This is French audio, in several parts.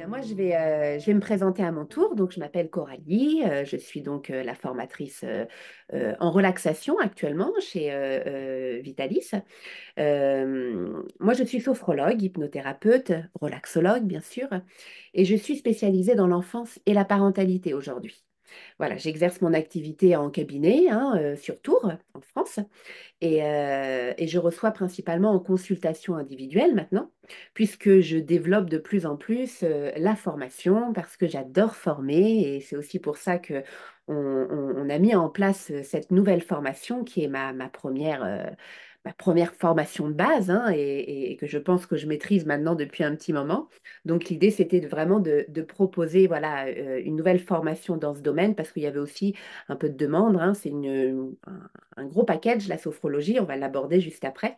Ben moi, je vais me présenter à mon tour. Donc, je m'appelle Coralie. Je suis donc la formatrice en relaxation actuellement chez Vitalis. Moi, je suis sophrologue, hypnothérapeute, relaxologue, bien sûr, et je suis spécialisée dans l'enfance et la parentalité aujourd'hui. Voilà, j'exerce mon activité en cabinet, hein, sur Tours, en France. Et je reçois principalement en consultation individuelle maintenant, puisque je développe de plus en plus la formation, parce que j'adore former, et c'est aussi pour ça que on a mis en place cette nouvelle formation qui est ma première formation de base, hein, et que je pense que je maîtrise maintenant depuis un petit moment. Donc l'idée, c'était vraiment de proposer voilà, une nouvelle formation dans ce domaine, parce qu'il y avait aussi un peu de demande, hein. C'est un gros package, la sophrologie, on va l'aborder juste après.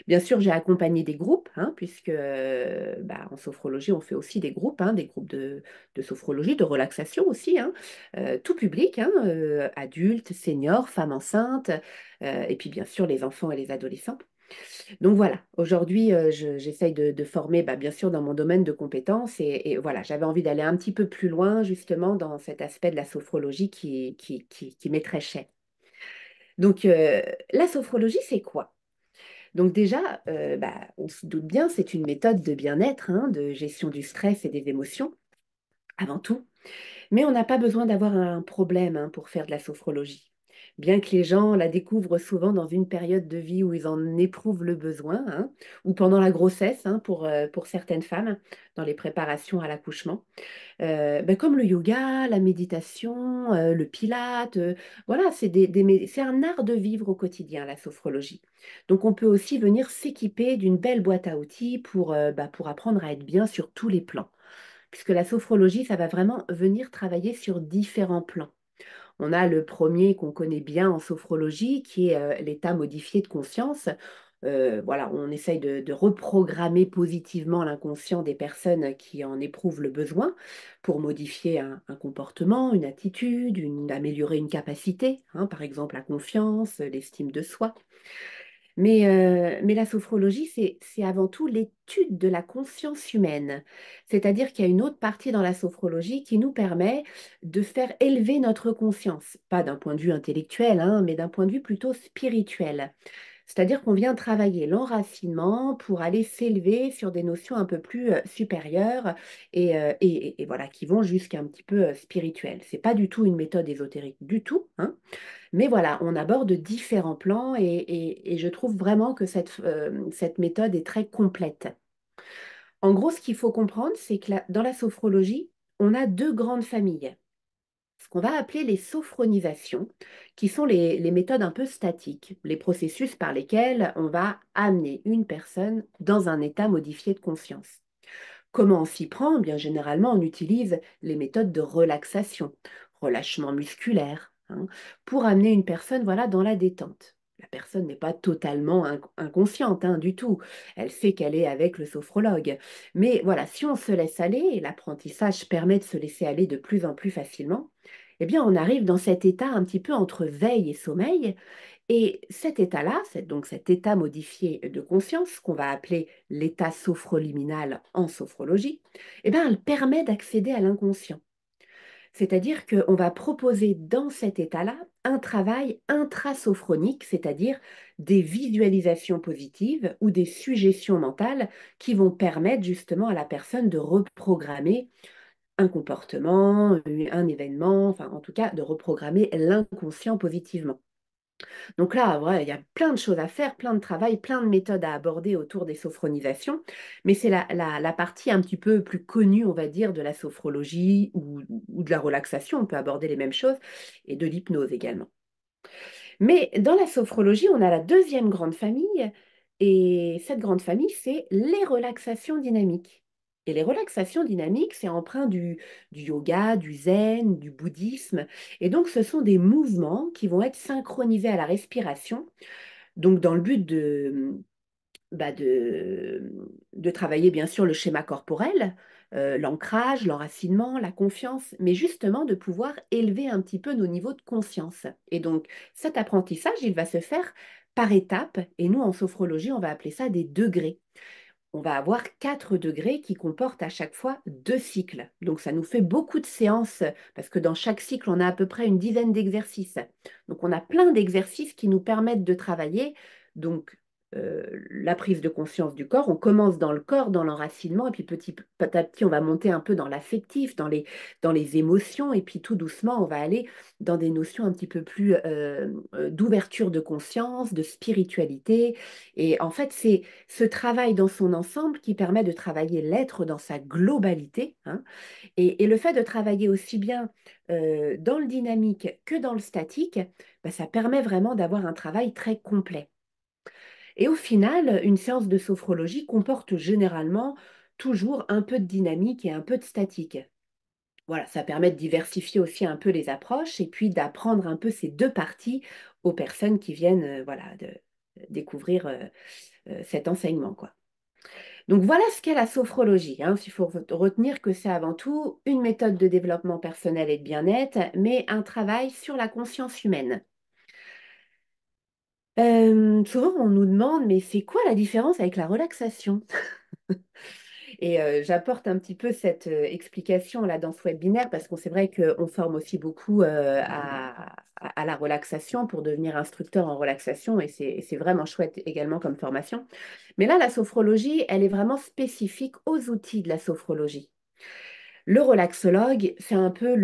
Bien sûr, j'ai accompagné des groupes, hein, puisque en sophrologie, on fait aussi des groupes de sophrologie, de relaxation aussi, hein, tout public, hein, adultes, seniors, femmes enceintes, et puis bien sûr les enfants et les adolescents. Donc voilà, aujourd'hui, j'essaye de former, bien sûr, dans mon domaine de compétences, et voilà, j'avais envie d'aller un petit peu plus loin, justement, dans cet aspect de la sophrologie qui m'est très cher. Donc, la sophrologie, c'est quoi? Donc déjà, on se doute bien, c'est une méthode de bien-être, hein, de gestion du stress et des émotions, avant tout. Mais on n'a pas besoin d'avoir un problème, hein, pour faire de la sophrologie. Bien que les gens la découvrent souvent dans une période de vie où ils en éprouvent le besoin, hein, ou pendant la grossesse, hein, pour certaines femmes, dans les préparations à l'accouchement. Comme le yoga, la méditation, le pilate, voilà, c'est un art de vivre au quotidien, la sophrologie. Donc on peut aussi venir s'équiper d'une belle boîte à outils pour apprendre à être bien sur tous les plans. Puisque la sophrologie, ça va vraiment venir travailler sur différents plans. On a le premier qu'on connaît bien en sophrologie, qui est l'état modifié de conscience. Voilà, on essaye de reprogrammer positivement l'inconscient des personnes qui en éprouvent le besoin pour modifier un comportement, une attitude, améliorer une capacité, hein, par exemple la confiance, l'estime de soi. Mais la sophrologie, c'est avant tout l'étude de la conscience humaine. C'est-à-dire qu'il y a une autre partie dans la sophrologie qui nous permet de faire élever notre conscience, pas d'un point de vue intellectuel, hein, mais d'un point de vue plutôt spirituel. C'est-à-dire qu'on vient travailler l'enracinement pour aller s'élever sur des notions un peu plus supérieures et voilà, qui vont jusqu'à un petit peu spirituel. C'est pas du tout une méthode ésotérique du tout, hein, mais voilà, on aborde différents plans et je trouve vraiment que cette méthode est très complète. En gros, ce qu'il faut comprendre, c'est que dans la sophrologie, on a deux grandes familles. Ce qu'on va appeler les sophronisations, qui sont les méthodes un peu statiques, les processus par lesquels on va amener une personne dans un état modifié de conscience. Comment on s'y prend? Eh bien, généralement, on utilise les méthodes de relaxation, relâchement musculaire, hein, pour amener une personne voilà, dans la détente. La personne n'est pas totalement inconsciente, hein, du tout. Elle sait qu'elle est avec le sophrologue. Mais voilà, si on se laisse aller, et l'apprentissage permet de se laisser aller de plus en plus facilement, eh bien, on arrive dans cet état un petit peu entre veille et sommeil, et cet état-là, donc cet état modifié de conscience, qu'on va appeler l'état sophroliminal en sophrologie, eh bien, elle permet d'accéder à l'inconscient. C'est-à-dire qu'on va proposer dans cet état-là un travail intrasophronique, c'est-à-dire des visualisations positives ou des suggestions mentales qui vont permettre justement à la personne de reprogrammer un comportement, un événement, enfin en tout cas de reprogrammer l'inconscient positivement. Donc là, ouais, il y a plein de choses à faire, plein de travail, plein de méthodes à aborder autour des sophronisations, mais c'est la partie un petit peu plus connue, on va dire, de la sophrologie ou de la relaxation, on peut aborder les mêmes choses, et de l'hypnose également. Mais dans la sophrologie, on a la deuxième grande famille, et cette grande famille, c'est les relaxations dynamiques. Et les relaxations dynamiques, c'est empreint du yoga, du zen, du bouddhisme. Et donc, ce sont des mouvements qui vont être synchronisés à la respiration, donc dans le but de travailler bien sûr le schéma corporel, l'ancrage, l'enracinement, la confiance, mais justement de pouvoir élever un petit peu nos niveaux de conscience. Et donc cet apprentissage, il va se faire par étapes, et nous en sophrologie, on va appeler ça des degrés. on va avoir 4 degrés qui comportent à chaque fois 2 cycles. Donc ça nous fait beaucoup de séances parce que dans chaque cycle, on a à peu près une dizaine d'exercices. Donc on a plein d'exercices qui nous permettent de travailler. Donc la prise de conscience du corps, on commence dans le corps, dans l'enracinement, et puis petit à petit, on va monter un peu dans l'affectif, dans les émotions, et puis tout doucement, on va aller dans des notions un petit peu plus d'ouverture de conscience, de spiritualité. Et en fait, c'est ce travail dans son ensemble qui permet de travailler l'être dans sa globalité, hein. Et le fait de travailler aussi bien dans le dynamique que dans le statique, bah, ça permet vraiment d'avoir un travail très complet. Et au final, une séance de sophrologie comporte généralement toujours un peu de dynamique et un peu de statique. Voilà, ça permet de diversifier aussi un peu les approches et puis d'apprendre un peu ces deux parties aux personnes qui viennent voilà, découvrir cet enseignement, quoi. Donc voilà ce qu'est la sophrologie, hein. Il faut retenir que c'est avant tout une méthode de développement personnel et de bien-être, mais un travail sur la conscience humaine. Souvent, on nous demande, mais c'est quoi la différence avec la relaxation? Et j'apporte un petit peu cette explication là dans ce webinaire parce qu'on c'est vrai qu'on forme aussi beaucoup à la relaxation pour devenir instructeur en relaxation et c'est vraiment chouette également comme formation. Mais là, la sophrologie, elle est vraiment spécifique aux outils de la sophrologie. Le relaxologue, c'est un peu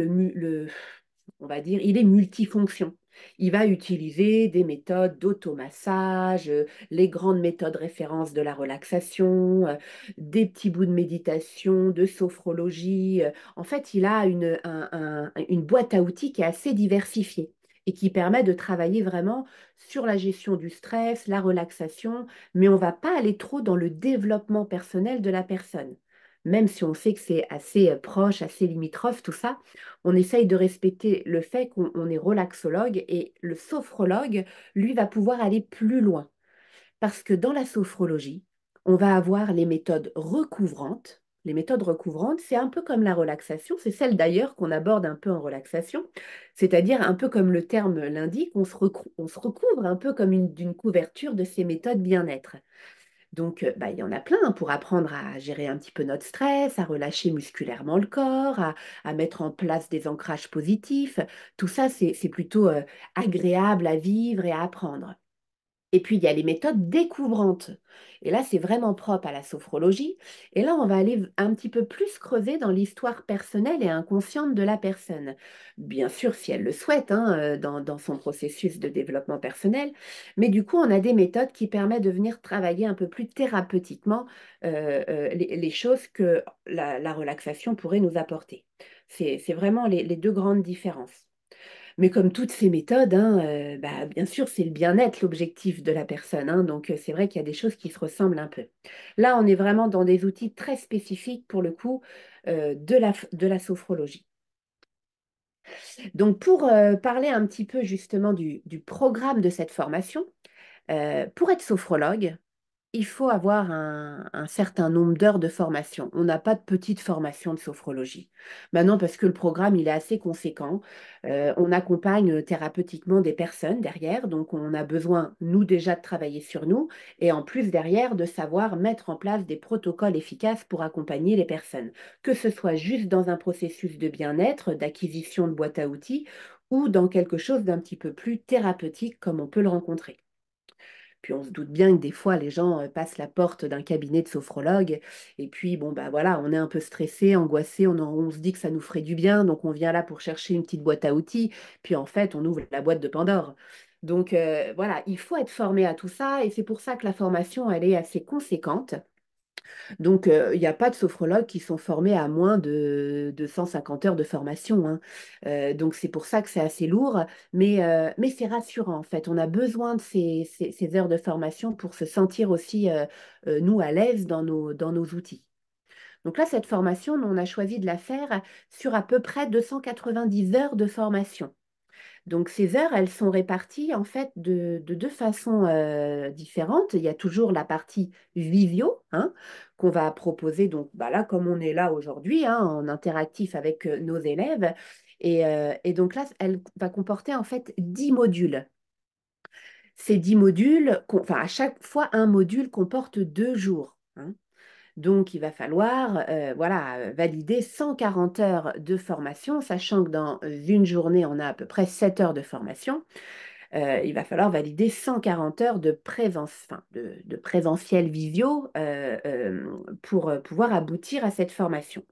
on va dire, il est multifonction. Il va utiliser des méthodes d'automassage, les grandes méthodes références de la relaxation, des petits bouts de méditation, de sophrologie. En fait, il a une boîte à outils qui est assez diversifiée et qui permet de travailler vraiment sur la gestion du stress, la relaxation, mais on ne va pas aller trop dans le développement personnel de la personne. Même si on sait que c'est assez proche, assez limitrophe, tout ça, on essaye de respecter le fait qu'on est relaxologue et le sophrologue, lui, va pouvoir aller plus loin. Parce que dans la sophrologie, on va avoir les méthodes recouvrantes. Les méthodes recouvrantes, c'est un peu comme la relaxation, c'est celle d'ailleurs qu'on aborde un peu en relaxation, c'est-à-dire un peu comme le terme l'indique, on se recouvre un peu comme d'une couverture de ces méthodes bien-être. Donc, bah, il y en a plein, hein, pour apprendre à gérer un petit peu notre stress, à relâcher musculairement le corps, à mettre en place des ancrages positifs. Tout ça, c'est plutôt agréable à vivre et à apprendre. Et puis, il y a les méthodes découvrantes. Et là, c'est vraiment propre à la sophrologie. Et là, on va aller un petit peu plus creuser dans l'histoire personnelle et inconsciente de la personne. Bien sûr, si elle le souhaite, hein, dans son processus de développement personnel. Mais du coup, on a des méthodes qui permettent de venir travailler un peu plus thérapeutiquement les choses que la relaxation pourrait nous apporter. C'est vraiment les deux grandes différences. Mais comme toutes ces méthodes, hein, bah, bien sûr, c'est le bien-être l'objectif de la personne, hein. Donc, c'est vrai qu'il y a des choses qui se ressemblent un peu. Là, on est vraiment dans des outils très spécifiques pour le coup de la sophrologie. Donc, pour parler un petit peu justement du programme de cette formation, pour être sophrologue, il faut avoir un certain nombre d'heures de formation. On n'a pas de petite formation de sophrologie. Maintenant, parce que le programme, il est assez conséquent, on accompagne thérapeutiquement des personnes derrière, donc on a besoin, nous déjà, de travailler sur nous, et en plus derrière, de savoir mettre en place des protocoles efficaces pour accompagner les personnes, que ce soit juste dans un processus de bien-être, d'acquisition de boîte à outils, ou dans quelque chose d'un petit peu plus thérapeutique comme on peut le rencontrer. Puis on se doute bien que des fois, les gens passent la porte d'un cabinet de sophrologue et puis, bon, bah voilà, on est un peu stressé, angoissé, on se dit que ça nous ferait du bien, donc on vient là pour chercher une petite boîte à outils, puis en fait, on ouvre la boîte de Pandore. Donc voilà, il faut être formé à tout ça et c'est pour ça que la formation, elle est assez conséquente. Donc, il n'y a pas de sophrologues qui sont formés à moins de 150 heures de formation, hein. Donc, c'est pour ça que c'est assez lourd, mais c'est rassurant en fait. On a besoin de ces heures de formation pour se sentir aussi, nous, à l'aise dans nos outils. Donc là, cette formation, nous, on a choisi de la faire sur à peu près 290 heures de formation. Donc ces heures, elles sont réparties en fait de deux façons différentes. Il y a toujours la partie visio, hein, qu'on va proposer, donc bah là, comme on est là aujourd'hui, hein, en interactif avec nos élèves. Et donc là, elle va comporter en fait 10 modules. Ces 10 modules, enfin à chaque fois, un module comporte 2 jours, hein. Donc, il va falloir voilà, valider 140 heures de formation, sachant que dans une journée, on a à peu près 7 heures de formation. Il va falloir valider 140 heures de, enfin, de présentiel visio pour pouvoir aboutir à cette formation.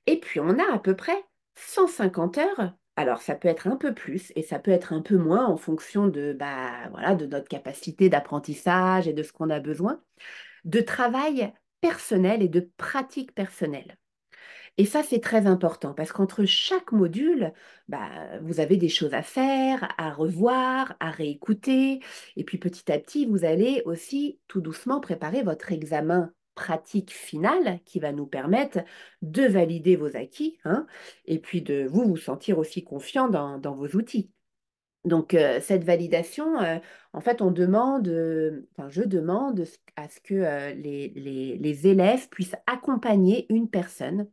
Et puis, on a à peu près 150 heures. Alors, ça peut être un peu plus et ça peut être un peu moins en fonction de, bah, voilà, de notre capacité d'apprentissage et de ce qu'on a besoin, de travail personnel et de pratique personnelle. Et ça, c'est très important parce qu'entre chaque module, bah, vous avez des choses à faire, à revoir, à réécouter. Et puis petit à petit, vous allez aussi tout doucement préparer votre examen pratique final qui va nous permettre de valider vos acquis, hein, et puis de vous sentir aussi confiant dans vos outils. Donc, cette validation, en fait, on demande, enfin, je demande à ce que les élèves puissent accompagner une personne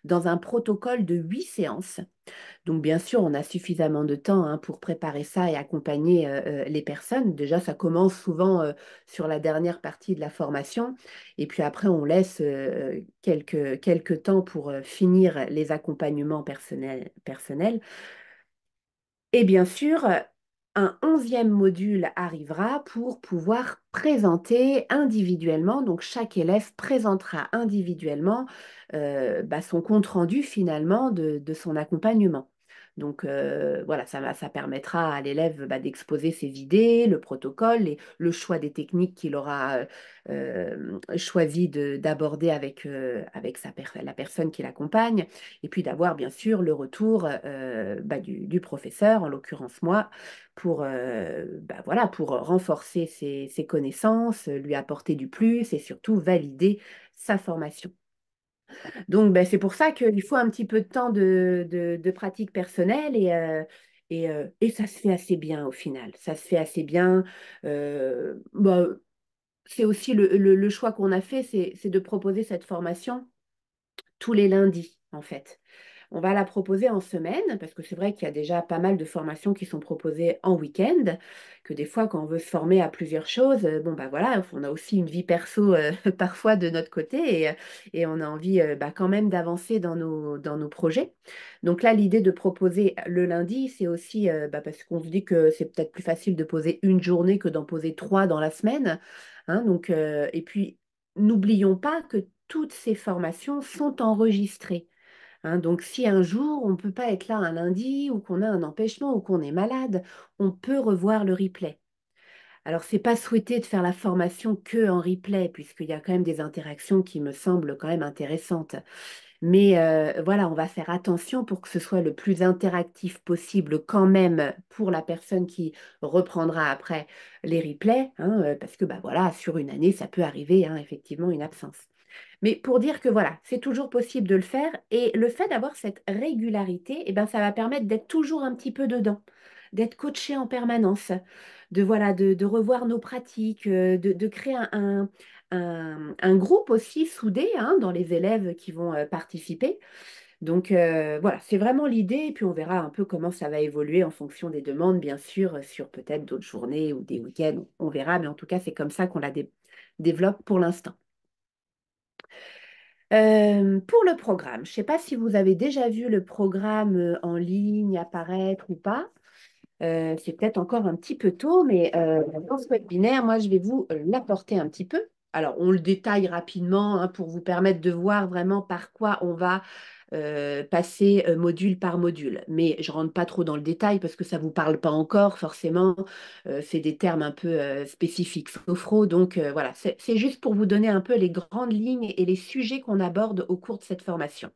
dans un protocole de 8 séances. Donc, bien sûr, on a suffisamment de temps hein, pour préparer ça et accompagner les personnes. Déjà, ça commence souvent sur la dernière partie de la formation. Et puis après, on laisse quelques temps pour finir les accompagnements personnels. Et bien sûr, un 11e module arrivera pour pouvoir présenter individuellement. Donc, chaque élève présentera individuellement bah, son compte-rendu finalement de son accompagnement. Donc, voilà, ça permettra à l'élève bah, d'exposer ses idées, le protocole, le choix des techniques qu'il aura choisi d'aborder avec la personne qui l'accompagne et puis d'avoir bien sûr le retour bah, du professeur, en l'occurrence moi, pour, bah, voilà, pour renforcer ses connaissances, lui apporter du plus et surtout valider sa formation. Donc bah, c'est pour ça qu'il faut un petit peu de temps de pratique personnelle et ça se fait assez bien au final. Ça se fait assez bien. Bah, c'est aussi le choix qu'on a fait, c'est de proposer cette formation tous les lundis, en fait. On va la proposer en semaine, parce que c'est vrai qu'il y a déjà pas mal de formations qui sont proposées en week-end, que des fois, quand on veut se former à plusieurs choses, bon, bah voilà, on a aussi une vie perso parfois de notre côté et on a envie bah, quand même d'avancer dans nos projets. Donc là, l'idée de proposer le lundi, c'est aussi bah, parce qu'on se dit que c'est peut-être plus facile de poser une journée que d'en poser trois dans la semaine. Hein, donc, et puis, n'oublions pas que toutes ces formations sont enregistrées. Hein. Donc, si un jour, on ne peut pas être là un lundi ou qu'on a un empêchement ou qu'on est malade, on peut revoir le replay. Alors, c'est pas souhaité de faire la formation que en replay, puisqu'il y a quand même des interactions qui me semblent quand même intéressantes. Mais voilà, on va faire attention pour que ce soit le plus interactif possible quand même pour la personne qui reprendra après les replays, hein, parce que bah, voilà, sur une année, ça peut arriver, hein, effectivement, une absence. Mais pour dire que voilà, c'est toujours possible de le faire et le fait d'avoir cette régularité, eh ben, ça va permettre d'être toujours un petit peu dedans, d'être coaché en permanence, voilà, de revoir nos pratiques, de créer un groupe aussi soudé hein, dans les élèves qui vont participer. Donc voilà, c'est vraiment l'idée et puis on verra un peu comment ça va évoluer en fonction des demandes, bien sûr, sur peut-être d'autres journées ou des week-ends, on verra, mais en tout cas, c'est comme ça qu'on la développe pour l'instant. Pour le programme, je ne sais pas si vous avez déjà vu le programme en ligne apparaître ou pas. C'est peut-être encore un petit peu tôt, mais dans ce webinaire, moi, je vais vous l'apporter un petit peu. Alors, on le détaille rapidement hein, pour vous permettre de voir vraiment par quoi on va passer module par module. Mais je ne rentre pas trop dans le détail parce que ça ne vous parle pas encore forcément. C'est des termes un peu spécifiques, sophro. Donc, voilà, c'est juste pour vous donner un peu les grandes lignes et les sujets qu'on aborde au cours de cette formation.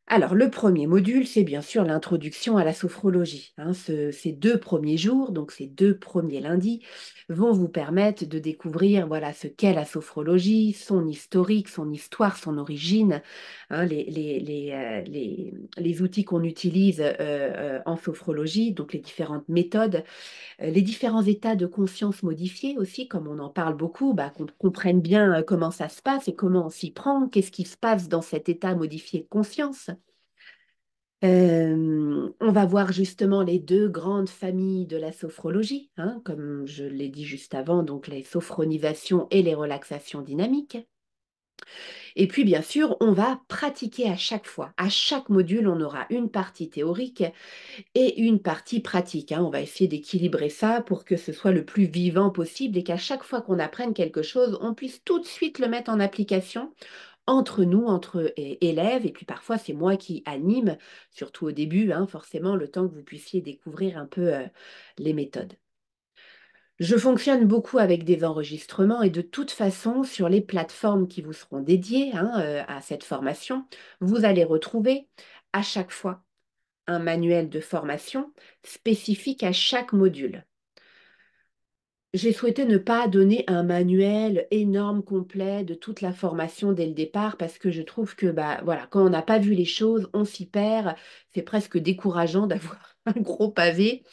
Alors, le premier module, c'est bien sûr l'introduction à la sophrologie. Hein. Ces 2 premiers jours, donc ces 2 premiers lundis, vont vous permettre de découvrir voilà, ce qu'est la sophrologie, son historique, son histoire, son origine, hein, les outils qu'on utilise en sophrologie, donc les différentes méthodes, les différents états de conscience modifiés aussi, comme on en parle beaucoup, bah, qu'on comprenne bien comment ça se passe et comment on s'y prend, qu'est-ce qui se passe dans cet état modifié de conscience. On va voir justement les 2 grandes familles de la sophrologie, hein, comme je l'ai dit juste avant, donc les sophronisations et les relaxations dynamiques. Et puis, bien sûr, on va pratiquer à chaque fois. À chaque module, on aura une partie théorique et une partie pratique, hein. On va essayer d'équilibrer ça pour que ce soit le plus vivant possible et qu'à chaque fois qu'on apprenne quelque chose, on puisse tout de suite le mettre en application entre nous, entre élèves. Et puis parfois, c'est moi qui anime, surtout au début, hein, forcément, le temps que vous puissiez découvrir un peu les méthodes. Je fonctionne beaucoup avec des enregistrements et de toute façon, sur les plateformes qui vous seront dédiées, hein, à cette formation, vous allez retrouver à chaque fois un manuel de formation spécifique à chaque module. J'ai souhaité ne pas donner un manuel énorme, complet de toute la formation dès le départ parce que je trouve que bah, voilà, quand on n'a pas vu les choses, on s'y perd. C'est presque décourageant d'avoir un gros pavé.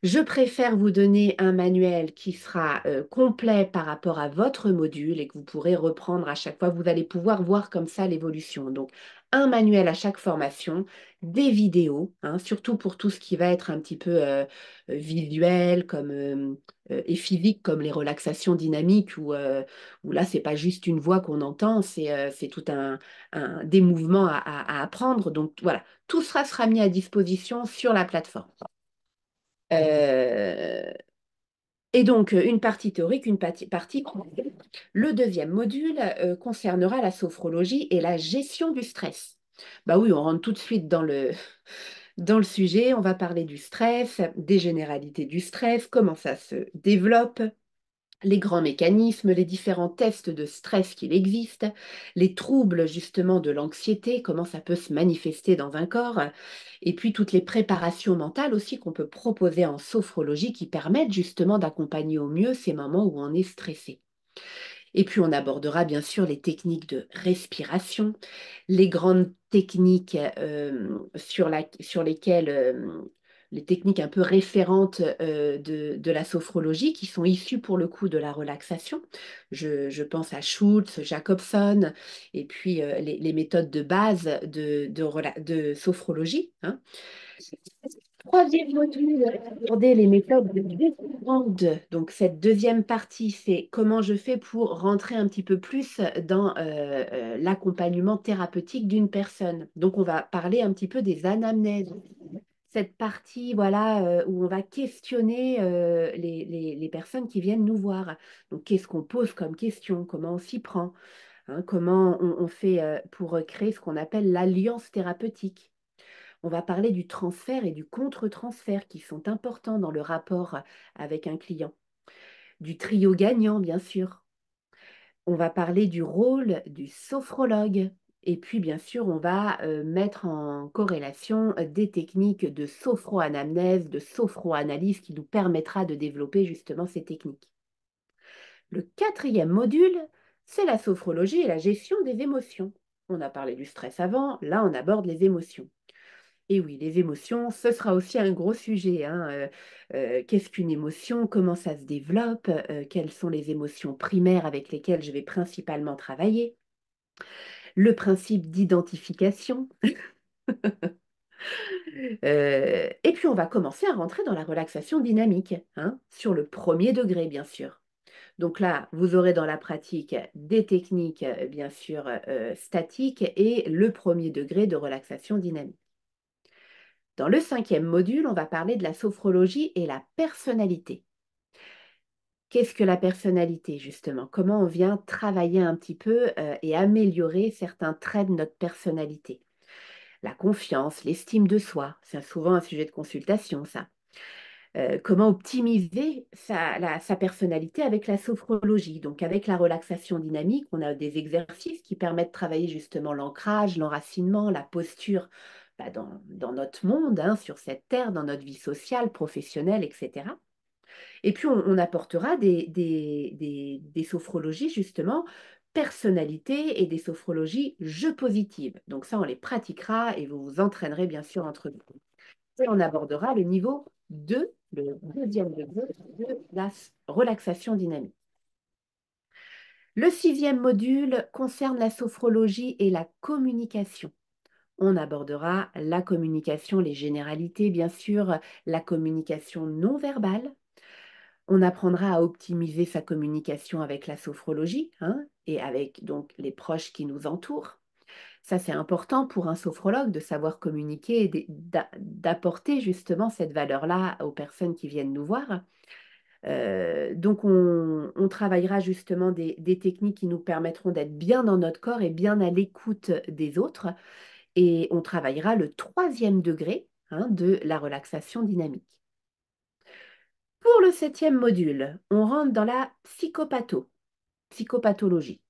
Je préfère vous donner un manuel qui sera complet par rapport à votre module et que vous pourrez reprendre à chaque fois. Vous allez pouvoir voir comme ça l'évolution. Donc, un manuel à chaque formation, des vidéos, hein, surtout pour tout ce qui va être un petit peu visuel et physique, comme les relaxations dynamiques, où là, c'est pas juste une voix qu'on entend, c'est tout des mouvements à apprendre. Donc, voilà, tout ça sera mis à disposition sur la plateforme. Euh, et donc, une partie théorique, une partie pratique. Le deuxième module concernera la sophrologie et la gestion du stress. Bah oui, on rentre tout de suite dans le sujet. On va parler du stress, des généralités du stress, comment ça se développe, les grands mécanismes, les différents tests de stress qu'il existe, les troubles justement de l'anxiété, comment ça peut se manifester dans un corps, et puis toutes les préparations mentales aussi qu'on peut proposer en sophrologie qui permettent justement d'accompagner au mieux ces moments où on est stressé. Et puis on abordera bien sûr les techniques de respiration, les grandes techniques sur lesquelles, les techniques un peu référentes de la sophrologie qui sont issues pour le coup de la relaxation. Je pense à Schultz, Jacobson, et puis les méthodes de base de sophrologie, hein. Troisième module, aborder les méthodes de découverte. Donc, cette deuxième partie, c'est comment je fais pour rentrer un petit peu plus dans l'accompagnement thérapeutique d'une personne. Donc, on va parler un petit peu des anamnèses. Cette partie, voilà, où on va questionner les personnes qui viennent nous voir. Donc, qu'est-ce qu'on pose comme question? Comment on s'y prend? Hein, comment on fait pour créer ce qu'on appelle l'alliance thérapeutique? On va parler du transfert et du contre-transfert qui sont importants dans le rapport avec un client. Du trio gagnant, bien sûr. On va parler du rôle du sophrologue. Et puis, bien sûr, on va mettre en corrélation des techniques de sophroanamnèse, de sophroanalyse qui nous permettra de développer justement ces techniques. Le quatrième module, c'est la sophrologie et la gestion des émotions. On a parlé du stress avant, là on aborde les émotions. Et oui, les émotions, ce sera aussi un gros sujet, hein. Qu'est-ce qu'une émotion? Comment ça se développe? Quelles sont les émotions primaires avec lesquelles je vais principalement travailler? Le principe d'identification. Et puis, on va commencer à rentrer dans la relaxation dynamique, hein, sur le premier degré, bien sûr. Donc là, vous aurez dans la pratique des techniques, bien sûr, statiques et le premier degré de relaxation dynamique. Dans le cinquième module, on va parler de la sophrologie et la personnalité. Qu'est-ce que la personnalité, justement? Comment on vient travailler un petit peu et améliorer certains traits de notre personnalité? La confiance, l'estime de soi, c'est souvent un sujet de consultation, ça. Comment optimiser sa personnalité avec la sophrologie? Donc, avec la relaxation dynamique, on a des exercices qui permettent de travailler justement l'ancrage, l'enracinement, la posture bah, dans notre monde, hein, sur cette terre, dans notre vie sociale, professionnelle, etc. Et puis, on apportera des sophrologies, justement, personnalité et des sophrologies jeu positive. Donc ça, on les pratiquera et vous vous entraînerez bien sûr entre vous. Et on abordera le niveau 2, le deuxième degré de la relaxation dynamique. Le sixième module concerne la sophrologie et la communication. On abordera la communication, les généralités, bien sûr, la communication non verbale. On apprendra à optimiser sa communication avec la sophrologie, hein, et avec donc les proches qui nous entourent. Ça, c'est important pour un sophrologue de savoir communiquer et d'apporter justement cette valeur-là aux personnes qui viennent nous voir. Donc, on travaillera justement des techniques qui nous permettront d'être bien dans notre corps et bien à l'écoute des autres. Et on travaillera le troisième degré de la relaxation dynamique. Pour le septième module, on rentre dans la psychopathologie.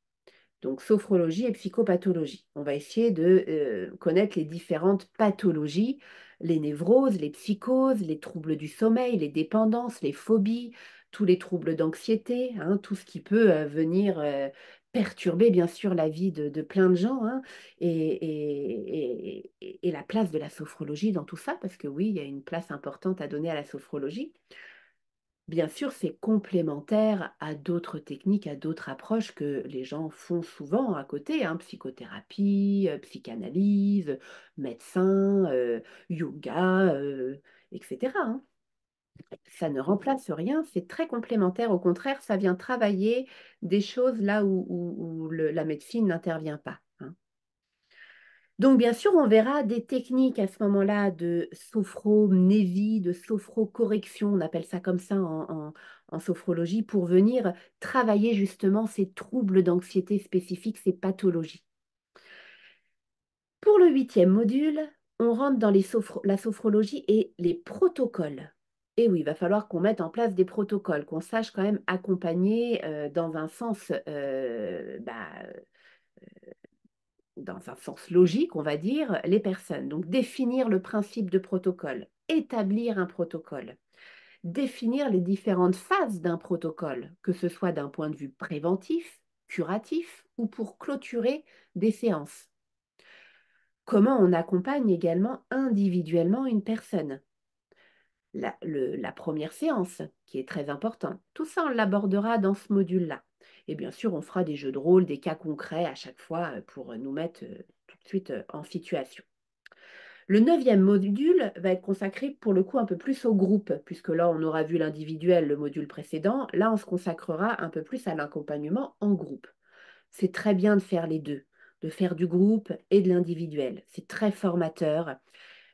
Donc, sophrologie et psychopathologie. On va essayer de connaître les différentes pathologies, les névroses, les psychoses, les troubles du sommeil, les dépendances, les phobies, tous les troubles d'anxiété, tout ce qui peut venir perturber bien sûr la vie de plein de gens, et la place de la sophrologie dans tout ça, parce que oui, il y a une place importante à donner à la sophrologie. Bien sûr, c'est complémentaire à d'autres techniques, à d'autres approches que les gens font souvent à côté, psychothérapie, psychanalyse, médecin, yoga, etc. Ça ne remplace rien, c'est très complémentaire. Au contraire, ça vient travailler des choses là où la médecine n'intervient pas. Donc, bien sûr, on verra des techniques à ce moment-là de sophronésie, de sophrocorrection, on appelle ça comme ça en sophrologie, pour venir travailler justement ces troubles d'anxiété spécifiques, ces pathologies. Pour le huitième module, on rentre dans la sophrologie et les protocoles. Et oui, il va falloir qu'on mette en place des protocoles, qu'on sache quand même accompagner dans un sens dans un sens logique, on va dire, les personnes. Donc, définir le principe de protocole, établir un protocole, définir les différentes phases d'un protocole, que ce soit d'un point de vue préventif, curatif ou pour clôturer des séances. Comment on accompagne également individuellement une personne. La première séance, qui est très importante. Tout ça, on l'abordera dans ce module-là. Et bien sûr, on fera des jeux de rôle, des cas concrets à chaque fois pour nous mettre tout de suite en situation. Le neuvième module va être consacré pour le coup un peu plus au groupe, puisque là, on aura vu l'individuel, le module précédent. Là, on se consacrera un peu plus à l'accompagnement en groupe. C'est très bien de faire les deux, de faire du groupe et de l'individuel. C'est très formateur.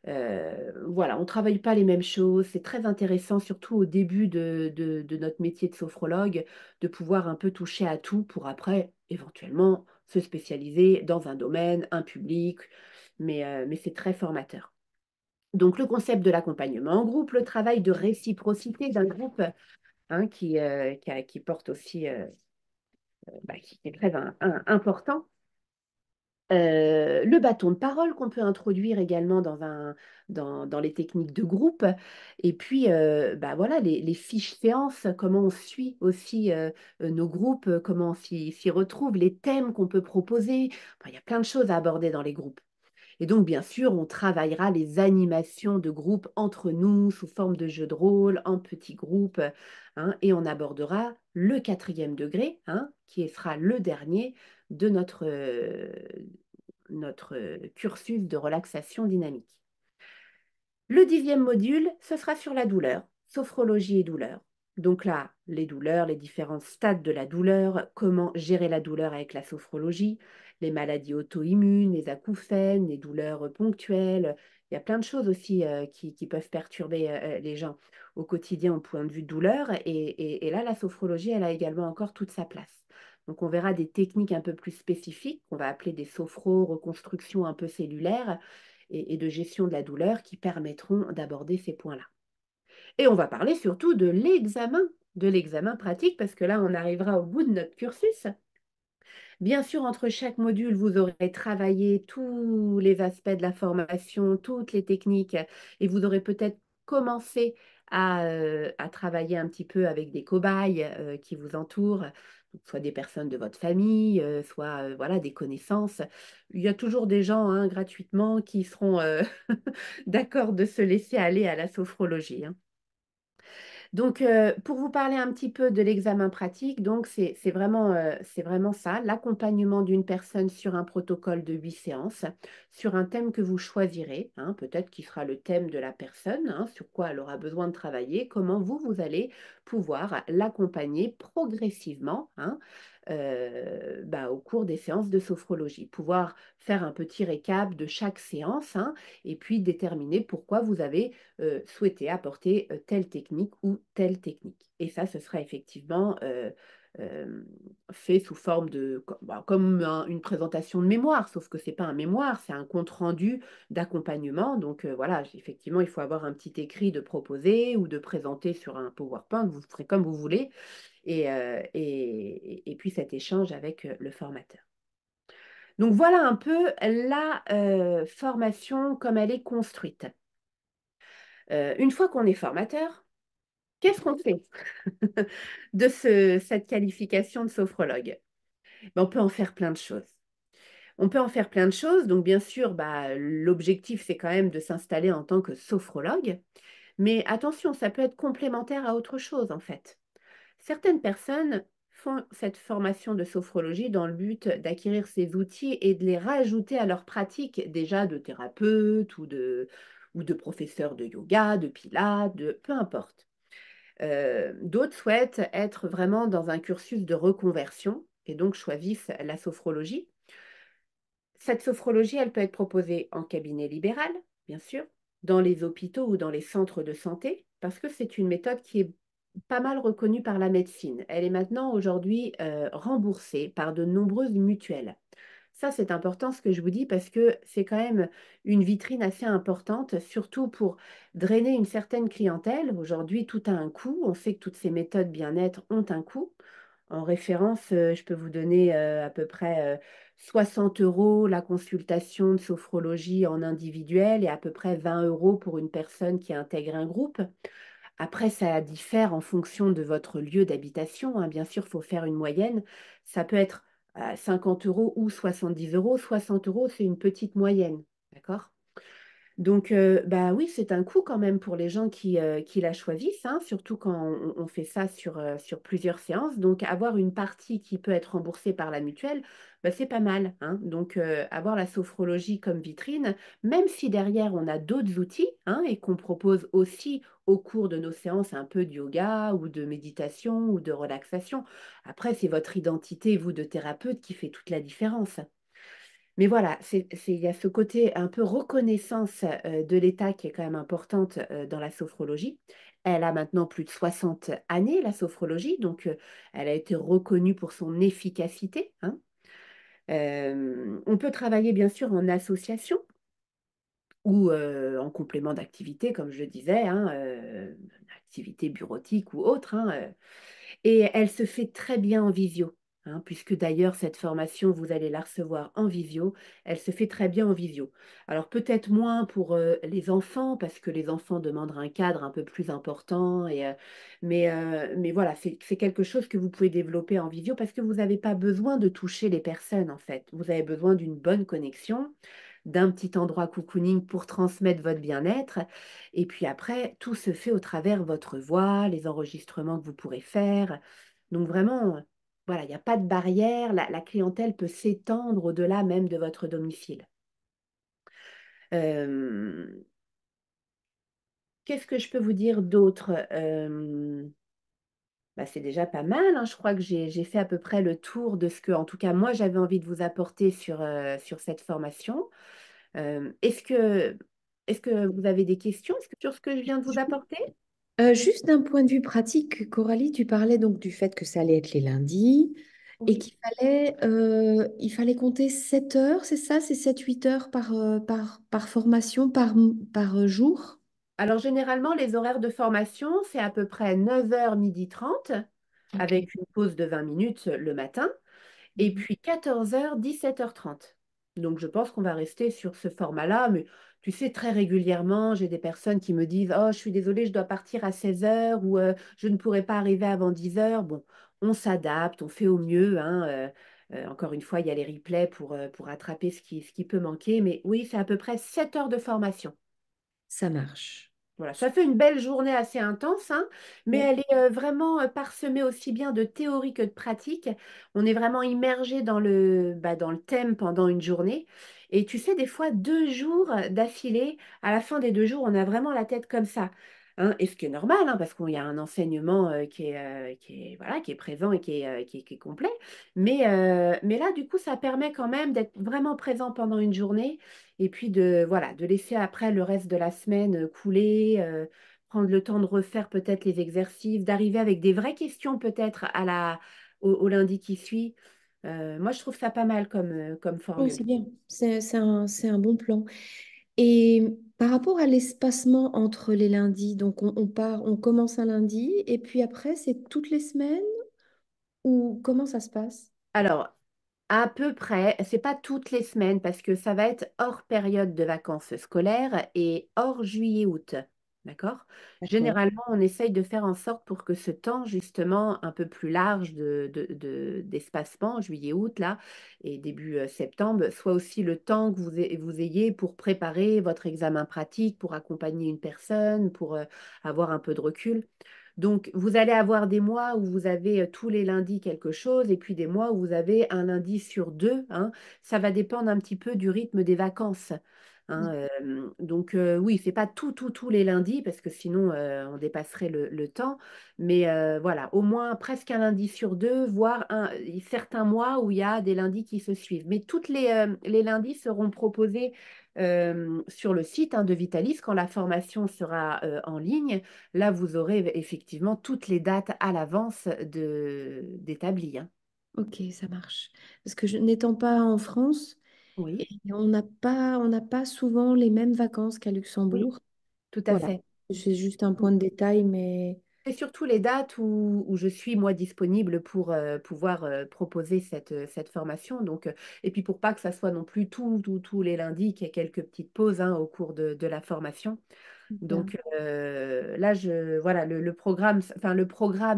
Voilà, on ne travaille pas les mêmes choses. C'est très intéressant, surtout au début de notre métier de sophrologue, de pouvoir un peu toucher à tout pour après, éventuellement, se spécialiser dans un domaine, un public, mais c'est très formateur. Donc, le concept de l'accompagnement en groupe, le travail de réciprocité d'un groupe qui porte aussi, qui est très important. Le bâton de parole qu'on peut introduire également dans les techniques de groupe. Et puis, voilà, les fiches séances, comment on suit aussi nos groupes, comment on s'y retrouve, les thèmes qu'on peut proposer. Enfin, il y a plein de choses à aborder dans les groupes. Et donc, bien sûr, on travaillera les animations de groupe entre nous sous forme de jeux de rôle, en petits groupes, et on abordera le quatrième degré, qui sera le dernier de notre cursus de relaxation dynamique. Le dixième module, ce sera sur la douleur, sophrologie et douleur. Donc là, les douleurs, les différents stades de la douleur, comment gérer la douleur avec la sophrologie, les maladies auto-immunes, les acouphènes, les douleurs ponctuelles. Il y a plein de choses aussi qui peuvent perturber les gens au quotidien au point de vue de douleur. Et là, la sophrologie, elle a également encore toute sa place. Donc, on verra des techniques un peu plus spécifiques, qu'on va appeler des sophro-reconstructions un peu cellulaires et de gestion de la douleur qui permettront d'aborder ces points-là. Et on va parler surtout de l'examen pratique, parce que là, on arrivera au bout de notre cursus. Bien sûr, entre chaque module, vous aurez travaillé tous les aspects de la formation, toutes les techniques, et vous aurez peut-être commencé à travailler un petit peu avec des cobayes qui vous entourent, soit des personnes de votre famille, soit voilà, des connaissances. Il y a toujours des gens gratuitement qui seront d'accord de se laisser aller à la sophrologie. Donc, pour vous parler un petit peu de l'examen pratique, donc c'est vraiment ça, l'accompagnement d'une personne sur un protocole de 8 séances, sur un thème que vous choisirez, peut-être qui sera le thème de la personne, sur quoi elle aura besoin de travailler, comment vous allez pouvoir l'accompagner progressivement au cours des séances de sophrologie. Pouvoir faire un petit récap de chaque séance, hein, et puis déterminer pourquoi vous avez souhaité apporter telle technique ou telle technique. Et ça, ce sera effectivement euh, fait sous forme de, comme une présentation de mémoire, sauf que c'est pas un mémoire, c'est un compte rendu d'accompagnement. Donc voilà, effectivement, il faut avoir un petit écrit de proposer ou de présenter sur un PowerPoint, vous ferez comme vous voulez, et puis cet échange avec le formateur. Donc voilà un peu la formation comme elle est construite. Une fois qu'on est formateur, qu'est-ce qu'on fait de cette qualification de sophrologue? Ben, on peut en faire plein de choses. On peut en faire plein de choses. Donc, bien sûr, l'objectif, c'est quand même de s'installer en tant que sophrologue. Mais attention, ça peut être complémentaire à autre chose, en fait. Certaines personnes font cette formation de sophrologie dans le but d'acquérir ces outils et de les rajouter à leur pratique déjà de thérapeute ou de professeur de yoga, de pilates, peu importe. D'autres souhaitent être vraiment dans un cursus de reconversion et donc choisissent la sophrologie. Cette sophrologie, elle peut être proposée en cabinet libéral, bien sûr, dans les hôpitaux ou dans les centres de santé, parce que c'est une méthode qui est pas mal reconnue par la médecine. Elle est maintenant aujourd'hui remboursée par de nombreuses mutuelles. Ça, c'est important ce que je vous dis parce que c'est quand même une vitrine assez importante, surtout pour drainer une certaine clientèle. Aujourd'hui, tout a un coût. On sait que toutes ces méthodes bien-être ont un coût. En référence, je peux vous donner à peu près 60 € la consultation de sophrologie en individuel et à peu près 20 € pour une personne qui intègre un groupe. Après, ça diffère en fonction de votre lieu d'habitation, hein. Bien sûr, il faut faire une moyenne. Ça peut être 50 € ou 70 euros. 60 euros, c'est une petite moyenne. D'accord? Donc, bah oui, c'est un coût quand même pour les gens qui la choisissent, hein, surtout quand on fait ça sur plusieurs séances. Donc, avoir une partie qui peut être remboursée par la mutuelle, bah, c'est pas mal, hein. Donc, avoir la sophrologie comme vitrine, même si derrière on a d'autres outils, hein, et qu'on propose aussi au cours de nos séances un peu de yoga ou de méditation ou de relaxation. Après, c'est votre identité, vous, de thérapeute, qui fait toute la différence. Mais voilà, il y a ce côté un peu reconnaissance de l'État qui est quand même importante dans la sophrologie. Elle a maintenant plus de 60 années, la sophrologie, donc elle a été reconnue pour son efficacité, hein. On peut travailler bien sûr en association ou en complément d'activité, comme je le disais, hein, activité bureautique ou autre, hein, et elle se fait très bien en visio, hein, puisque d'ailleurs cette formation, vous allez la recevoir en visio. Elle se fait très bien en visio. Alors peut-être moins pour les enfants, parce que les enfants demandent un cadre un peu plus important. Mais voilà, c'est quelque chose que vous pouvez développer en visio parce que vous n'avez pas besoin de toucher les personnes, en fait. Vous avez besoin d'une bonne connexion, d'un petit endroit cocooning pour transmettre votre bien-être. Et puis après, tout se fait au travers votre voix, les enregistrements que vous pourrez faire. Donc vraiment, voilà, il n'y a pas de barrière. La clientèle peut s'étendre au-delà même de votre domicile. Euh, Qu'est-ce que je peux vous dire d'autre? C'est déjà pas mal, hein. Je crois que j'ai fait à peu près le tour de ce que, en tout cas, moi, j'avais envie de vous apporter sur cette formation. Est-ce que vous avez des questions sur ce que je viens de vous apporter? Juste d'un point de vue pratique, Coralie, tu parlais donc du fait que ça allait être les lundis et Oui. qu'il fallait compter 7 heures, c'est ça? C'est 7-8 heures par formation, par jour? Alors, généralement, les horaires de formation, c'est à peu près 9h, 12h30, Ok. avec une pause de 20 minutes le matin, et Mhm. puis 14h, 17h30. Donc, je pense qu'on va rester sur ce format-là, mais tu sais, très régulièrement, j'ai des personnes qui me disent: «Oh, je suis désolée, je dois partir à 16h» ou «Je ne pourrai pas arriver avant 10h». Bon, on s'adapte, on fait au mieux, hein. Encore une fois, il y a les replays pour rattraper ce qui peut manquer, mais oui, c'est à peu près 7 heures de formation. Ça marche. Voilà, ça fait une belle journée assez intense, hein, mais Ouais. elle est vraiment parsemée aussi bien de théorie que de pratique. On est vraiment immergé dans le thème pendant une journée. Et tu sais, des fois, 2 jours d'affilée, à la fin des 2 jours, on a vraiment la tête comme ça. hein, et ce qui est normal, hein, parce qu'il y a un enseignement voilà, qui est présent et qui est complet. Mais là, du coup, ça permet quand même d'être vraiment présent pendant une journée et puis voilà, de laisser après le reste de la semaine couler, prendre le temps de refaire peut-être les exercices, d'arriver avec des vraies questions peut-être au lundi qui suit. Moi, je trouve ça pas mal comme Oui, formule. c'est bien. C'est un bon plan. Et par rapport à l'espacement entre les lundis, donc on part, on commence un lundi et puis après, c'est toutes les semaines ou comment ça se passe? Alors, à peu près, c'est pas toutes les semaines parce que ça va être hors période de vacances scolaires et hors juillet-août. D'accord? D'accord. Généralement, on essaye de faire en sorte pour que ce temps, justement, un peu plus large d'espacement, juillet-août, là, et début septembre, soit aussi le temps que vous ayez pour préparer votre examen pratique, pour accompagner une personne, pour avoir un peu de recul. Donc, vous allez avoir des mois où vous avez tous les lundis quelque chose, et puis des mois où vous avez un lundi sur deux, hein. Ça va dépendre un petit peu du rythme des vacances, hein. Donc, oui, c'est pas tous les lundis, parce que sinon, on dépasserait le temps. Mais voilà, au moins presque un lundi sur deux, voire certains mois où il y a des lundis qui se suivent. Mais toutes les lundis seront proposés sur le site, hein, de Vitalis quand la formation sera en ligne. Là, vous aurez effectivement toutes les dates à l'avance d'établies, hein. Ok, ça marche. Parce que n'étant pas en France, et Oui, on n'a pas souvent les mêmes vacances qu'à oui, Luxembourg. tout à Voilà. fait. C'est juste un point de détail, mais C'est surtout les dates où je suis, moi, disponible pour pouvoir proposer cette formation. Donc, et puis pour pas que ça soit non plus tous les lundis, qu'il y ait quelques petites pauses, hein, au cours de la formation. super. Donc là, voilà, le programme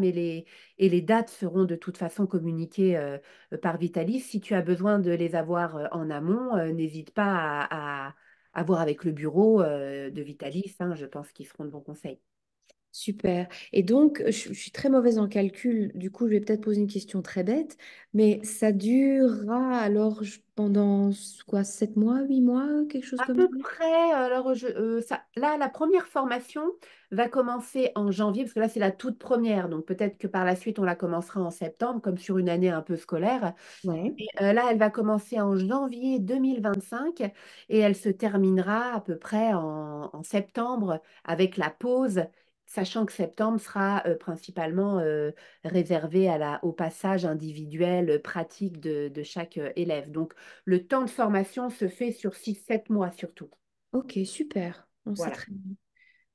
et les dates seront de toute façon communiquées par Vitalis. Si tu as besoin de les avoir en amont, n'hésite pas à voir avec le bureau de Vitalis, hein, je pense qu'ils seront de bons conseils. Super. Et donc, je suis très mauvaise en calcul. Du coup, je vais peut-être poser une question très bête, mais ça durera alors pendant quoi, 7 mois, 8 mois, quelque chose À comme ça? peu près, alors là, la première formation va commencer en janvier, parce que là, c'est la toute première, donc peut-être que par la suite, on la commencera en septembre, comme sur une année un peu scolaire. Ouais. Et là, elle va commencer en janvier 2025 et elle se terminera à peu près en septembre avec la pause, sachant que septembre sera principalement réservé au passage individuel pratique de chaque élève. Donc, le temps de formation se fait sur 6 7 mois surtout. Ok, super. Bon, c'est Voilà. très bien.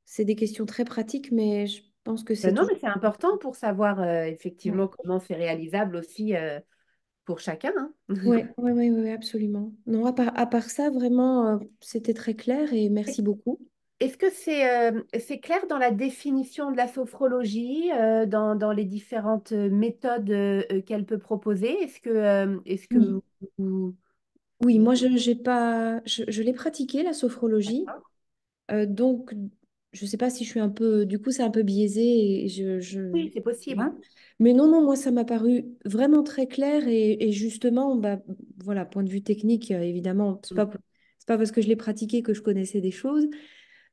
C'est des questions très pratiques, mais je pense que c'est Non, toujours. mais c'est important pour savoir Ouais. effectivement comment c'est réalisable aussi pour chacun, hein. Ouais, ouais, ouais, ouais, absolument. Non, à part ça, vraiment, c'était très clair et merci beaucoup. Est-ce que c'est clair dans la définition de la sophrologie, dans les différentes méthodes qu'elle peut proposer? Est-ce que Oui. Oui, vous- moi, j'ai pas, je l'ai pratiqué, la sophrologie. Donc, je sais pas si je suis un peu, du coup, c'est un peu biaisé et Oui, c'est possible. voilà. Mais non, non, moi, ça m'a paru vraiment très clair et justement, bah, voilà, point de vue technique, évidemment, c'est pas parce que je l'ai pratiqué que je connaissais des choses.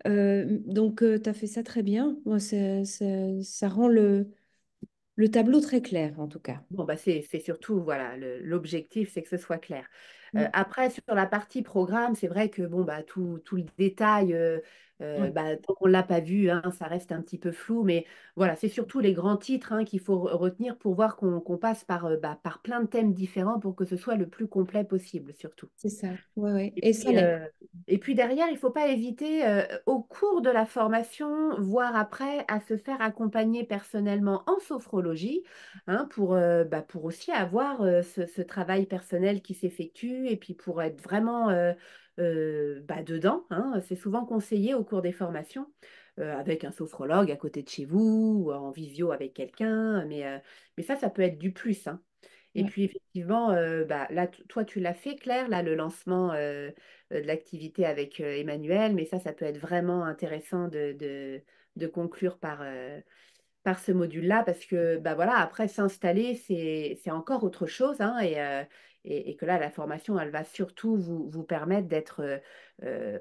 Donc, tu as fait ça très bien. Moi, ça rend le tableau très clair, en tout cas. Bon, bah c'est surtout, voilà, l'objectif, c'est que ce soit clair. Mm. Après, sur la partie programme, c'est vrai que bon, bah, tout le détail, Ouais, bah, tant qu'on ne l'a pas vu, hein, ça reste un petit peu flou. Mais voilà, c'est surtout les grands titres, hein, qu'il faut retenir pour voir qu'on passe par plein de thèmes différents pour que ce soit le plus complet possible, surtout. c'est ça. Ouais, ouais. Et Et ça puis, l'est. derrière, il ne faut pas hésiter, au cours de la formation, voire après, à se faire accompagner personnellement en sophrologie, hein, pour aussi avoir ce travail personnel qui s'effectue et puis pour être vraiment dedans, hein. C'est souvent conseillé au cours des formations, avec un sophrologue à côté de chez vous ou en visio avec quelqu'un, mais ça peut être du plus, hein. Et Ouais, puis effectivement, là, toi, tu l'as fait, Claire, là, le lancement de l'activité avec Emmanuel, mais ça peut être vraiment intéressant de conclure par ce module-là, parce que bah, voilà, après, s'installer, c'est encore autre chose, hein, et que là, la formation, elle va surtout vous permettre d'être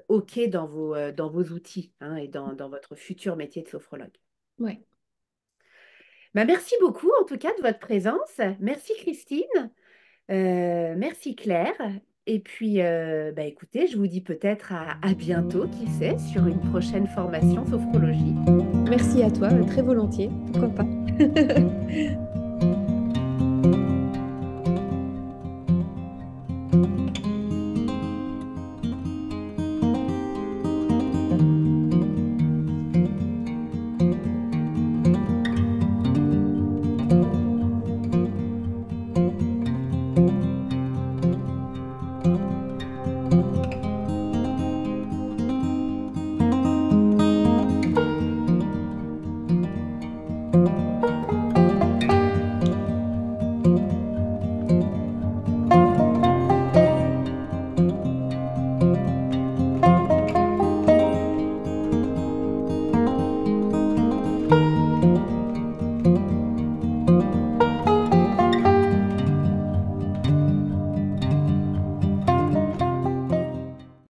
OK dans vos outils, hein, et dans votre futur métier de sophrologue. Ouais. Bah, merci beaucoup en tout cas de votre présence. Merci Christine. Merci Claire. Et puis, bah, écoutez, je vous dis peut-être à bientôt, qui sait, sur une prochaine formation sophrologie. Merci à toi, très volontiers. Pourquoi pas?